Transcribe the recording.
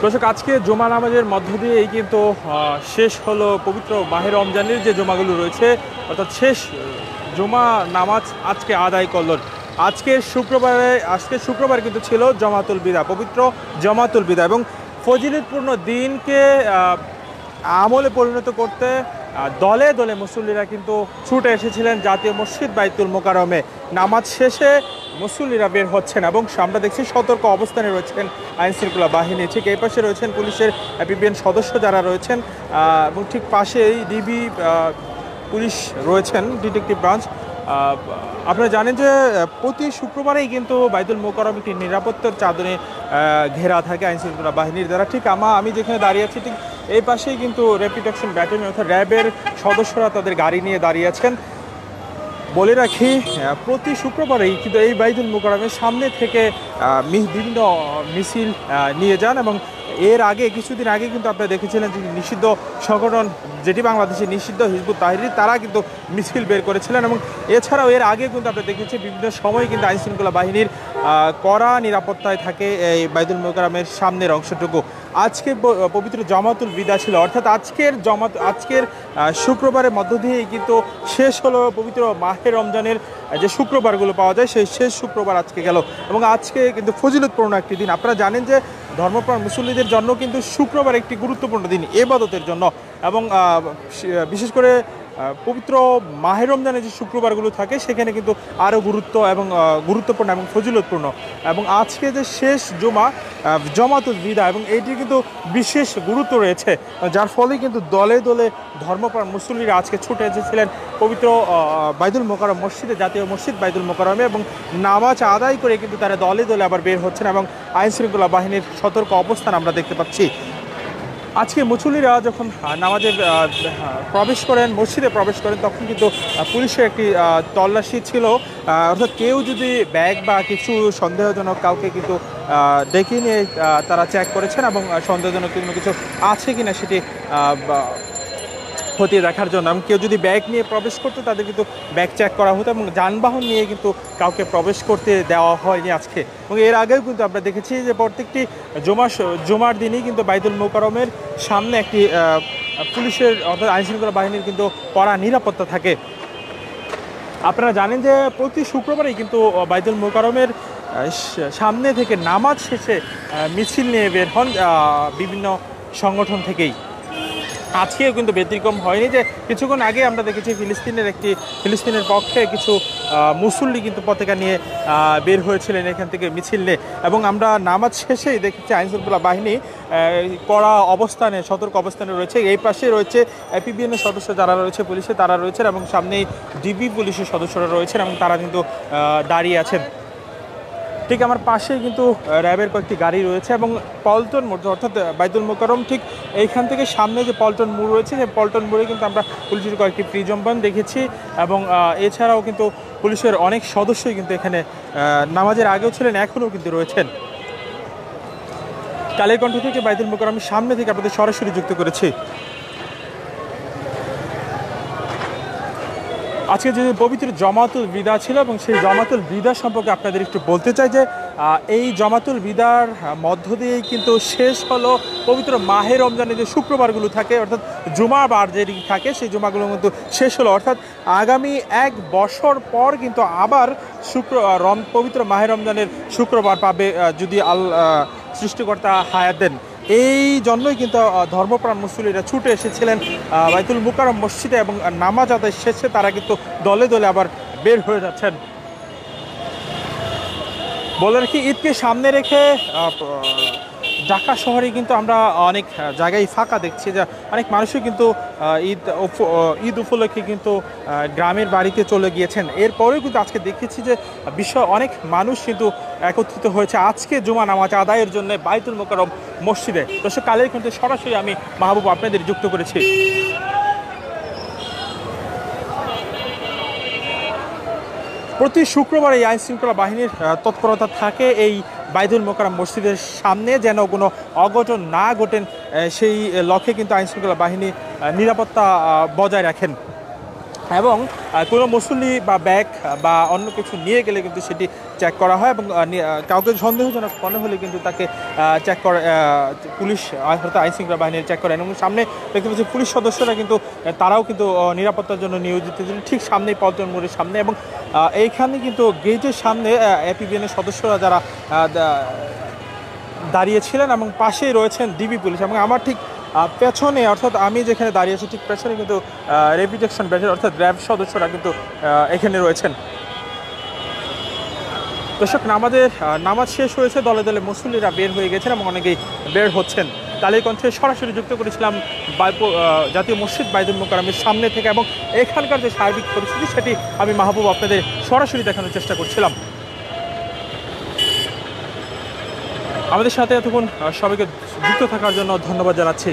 দর্শক, আজকে জুমা নামাজের মধ্য দিয়েই কিন্তু শেষ হলো পবিত্র মাহে রমজানের যে জুমাগুলো রয়েছে, অর্থাৎ শেষ জুমা নামাজ আজকে আদায় করলেন। আজকে শুক্রবার কিন্তু ছিল জমাতুল বিদা, পবিত্র জমাতুল বিদা, এবং ফজিলতপূর্ণ দিনকে আমলে পরিণত করতে দলে দলে মুসল্লিরা কিন্তু ছুটে এসেছিলেন জাতীয় মসজিদ বাইতুল মোকাররমে। নামাজ শেষে মুসল্লিরা বের হচ্ছেন এবং আমরা দেখছি সতর্ক অবস্থানে রয়েছেন আইনশৃঙ্খলা বাহিনী। ঠিক এই পাশে রয়েছেন পুলিশের এপিবিএন সদস্য যারা রয়েছেন, এবং ঠিক পাশেই ডিবি পুলিশ রয়েছেন, ডিটেকটিভ ব্রাঞ্চ। আপনারা জানেন যে প্রতি শুক্রবারেই কিন্তু বাইতুল মোকাররম একটি নিরাপত্তার চাদরে ঘেরা থাকে আইনশৃঙ্খলা বাহিনীর দ্বারা। ঠিক আমি যেখানে দাঁড়িয়ে আছি, ঠিক এই পাশেই কিন্তু র্যাপিড অ্যাকশন ব্যাটালিয়ন অর্থাৎ র্যাবের সদস্যরা তাদের গাড়ি নিয়ে দাঁড়িয়ে আছেন। বলে রাখি, প্রতি শুক্রবারেই কিন্তু এই বাইতুল মোকাররমের সামনে থেকে বিভিন্ন মিছিল নিয়ে যান, এবং এর আগে কিছুদিন আগে কিন্তু আপনারা দেখেছিলেন যে নিষিদ্ধ সংগঠন, যেটি বাংলাদেশে নিষিদ্ধ, হিজবুত তাহরির, তারা কিন্তু মিছিল বের করেছিলেন। এবং এছাড়াও এর আগে কিন্তু আমরা দেখেছি বিভিন্ন সময় কিন্তু আইনশৃঙ্খলা বাহিনীর কড়া নিরাপত্তায় থাকে এই বাইতুল মোকাররমের সামনের অংশটুকু। আজকে পবিত্র জমাতুল বিদা ছিল, অর্থাৎ আজকের শুক্রবারের মধ্য দিয়েই কিন্তু শেষ হলো পবিত্র মাহে রমজানের যে শুক্রবারগুলো পাওয়া যায়, সেই শেষ শুক্রবার আজকে গেল, এবং আজকে কিন্তু ফজিলতপূর্ণ একটি দিন। আপনারা জানেন যে ধর্মপ্রাণ মুসল্লিদের জন্য কিন্তু শুক্রবার একটি গুরুত্বপূর্ণ দিন ইবাদতের জন্য, এবং বিশেষ করে পবিত্র মাহে রমজানের যে শুক্রবারগুলো থাকে সেখানে কিন্তু আরও গুরুত্বপূর্ণ এবং ফজিলতপূর্ণ। এবং আজকে যে শেষ জমাতুল বিদা, এবং এইটি কিন্তু বিশেষ গুরুত্ব রয়েছে, যার ফলে কিন্তু দলে দলে ধর্মপ্রাণ মুসল্লিরা আজকে ছুটে এসেছিলেন পবিত্র বাইতুল মোকাররম মসজিদে, জাতীয় মসজিদ বাইতুল মোকাররমে, এবং নামাজ আদায় করে কিন্তু তারা দলে দলে আবার বের হচ্ছেন, এবং আইনশৃঙ্খলা বাহিনীর সতর্ক অবস্থান আমরা দেখতে পাচ্ছি। আজকে মুসল্লিরা যখন নামাজে মসজিদে প্রবেশ করেন, তখন কিন্তু পুলিশের একটি তল্লাশি ছিল, অর্থাৎ কেউ যদি ব্যাগ বা কিছু সন্দেহজনক কাউকে কিন্তু ডেকে নিয়ে তারা চেক করেছেন, এবং সন্দেহজনক কোনো কিছু আছে কিনা সেটি খতিয়ে দেখার জন্য। এবং কেউ যদি ব্যাগ নিয়ে প্রবেশ করতো তাদের কিন্তু ব্যাগ চেক করা হতো, এবং যানবাহন নিয়ে কিন্তু কাউকে প্রবেশ করতে দেওয়া হয়নি আজকে। এবং এর আগেও কিন্তু আমরা দেখেছি যে প্রত্যেকটি জুমার দিনই কিন্তু বাইতুল মোকাররমের সামনে একটি পুলিশের অর্থাৎ আইনশৃঙ্খলা বাহিনীর কিন্তু কড়া নিরাপত্তা থাকে। আপনারা জানেন যে প্রতি শুক্রবারেই কিন্তু বাইতুল মোকাররমের সামনে থেকে নামাজ শেষে মিছিল নিয়ে বের হন বিভিন্ন সংগঠন থেকেই। আজকেও কিন্তু ব্যতিক্রম হয়নি, যে কিছুক্ষণ আগে আমরা দেখেছি ফিলিস্তিনের পক্ষে কিছু মুসল্লি কিন্তু পতাকা নিয়ে বের হয়েছিলেন এখান থেকে মিছিল নিয়ে, এবং আমরা নামাজ শেষেই দেখেছি আইনশৃঙ্খলা বাহিনী কড়া অবস্থানে, সতর্ক অবস্থানে রয়েছে। এই পাশে রয়েছে এপিবিএনের সদস্য যারা রয়েছে, পুলিশে তারা রয়েছেন, এবং সামনেই ডিবি পুলিশের সদস্যরা রয়েছেন, এবং তারা কিন্তু দাঁড়িয়ে আছেন। ঠিক আমার পাশেই কিন্তু র্যাবের কয়েকটি গাড়ি রয়েছে, এবং পল্টন মোড় অর্থাৎ বাইতুল মোকাররম ঠিক এইখান থেকে সামনে যে পল্টন মোড় রয়েছে, সেই পল্টন মোড়ে কিন্তু আমরা পুলিশের কয়েকটি প্রিজম ভ্যান দেখেছি, এবং এছাড়াও কিন্তু পুলিশের অনেক সদস্যই কিন্তু এখানে নামাজের আগেও ছিলেন, এখনও কিন্তু রয়েছেন। কালের কণ্ঠ থেকে বাইতুল মোকাররমের সামনে থেকে আপনাদের সরাসরি যুক্ত করেছি। আজকে যে পবিত্র জমাতুল বিদা ছিল, এবং সেই জমাতুল বিদা সম্পর্কে আপনাদের একটু বলতে চাই যে এই জমাতুল বিদার মধ্য দিয়েই কিন্তু শেষ হলো পবিত্র মাহে রমজানের যে শুক্রবারগুলো থাকে, অর্থাৎ জুমাবার যে থাকে, সেই জুমাগুলোর মধ্যে শেষ হলো, অর্থাৎ আগামী 1 বছর পর কিন্তু আবার পবিত্র মাহে রমজানের শুক্রবার পাবে, যদি সৃষ্টিকর্তা হায়াত দেন। এই জন্যই কিন্তু ধর্মপ্রাণ মুসল্লিরা ছুটে এসেছিলেন বাইতুল মোকাররম মসজিদে, এবং নামাজ আদায় শেষে তারা কিন্তু দলে দলে আবার বের হয়ে যাচ্ছেন। বলে রাখি, ঈদকে সামনে রেখে ঢাকা শহরে কিন্তু আমরা অনেক জায়গায় ফাঁকা দেখছি, যে অনেক মানুষই কিন্তু ঈদ উপলক্ষে কিন্তু গ্রামের বাড়িতে চলে গিয়েছেন। এরপরেও কিন্তু আজকে দেখেছি যে অনেক মানুষ কিন্তু একত্রিত হয়েছে আজকে জুমা নামাজ আদায়ের জন্য বাইতুল মোকাররম মসজিদে। দর্শক, কালের কিন্তু সরাসরি আমি মাহবুব আপনাদের যুক্ত করেছি। প্রতি শুক্রবার এই আইনশৃঙ্খলা বাহিনীর তৎপরতা থাকে এই বাইতুল মোকাররম মসজিদের সামনে, যেন কোনো অঘটন না ঘটেন সেই লক্ষ্যে কিন্তু আইনশৃঙ্খলা বাহিনী নিরাপত্তা বজায় রাখেন। এবং কোনো মুসল্লি বা ব্যাগ বা অন্য কিছু নিয়ে গেলে কিন্তু সেটি চেক করা হয় এবং কাউকে সন্দেহজনক মনে হলে কিন্তু তাকে চেক করে পুলিশ হয়তো আইনশৃঙ্খলা বাহিনীর চেক করেন এবং সামনে দেখতে পাচ্ছি পুলিশ সদস্যরা কিন্তু তারাও কিন্তু নিরাপত্তার জন্য নিয়োজিত ছিলেন ঠিক সামনেই পল্টন মোড়ের সামনে এবং এইখানে কিন্তু গেটের সামনে এপিবিএনের সদস্যরা যারা দাঁড়িয়েছিলেন এবং পাশেই রয়েছেন ডিবি পুলিশ এবং আমার ঠিক পেছনে অর্থাৎ আমি যেখানে দাঁড়িয়েছি ঠিক পেছনে কিন্তু রেপিটেকশন ব্যাচের অর্থাৎ র্যাব সদস্যরা কিন্তু এখানে রয়েছেন। দর্শক নামাজ শেষ হয়েছে, দলে দলে মুসল্লিরা বের হয়ে গেছেন এবং অনেকেই বের হচ্ছেন। কালীকণ্ঠে সরাসরি যুক্ত করেছিলাম জাতীয় মসজিদ বাইতুল মোকাররমের সামনে থেকে এবং এখানকার যে সার্বিক পরিস্থিতি সেটি আমি মাহবুব আপনাদের সরাসরি দেখানোর চেষ্টা করছিলাম। আমাদের সাথে এতক্ষণ সবাইকে যুক্ত থাকার জন্য ধন্যবাদ জানাচ্ছি।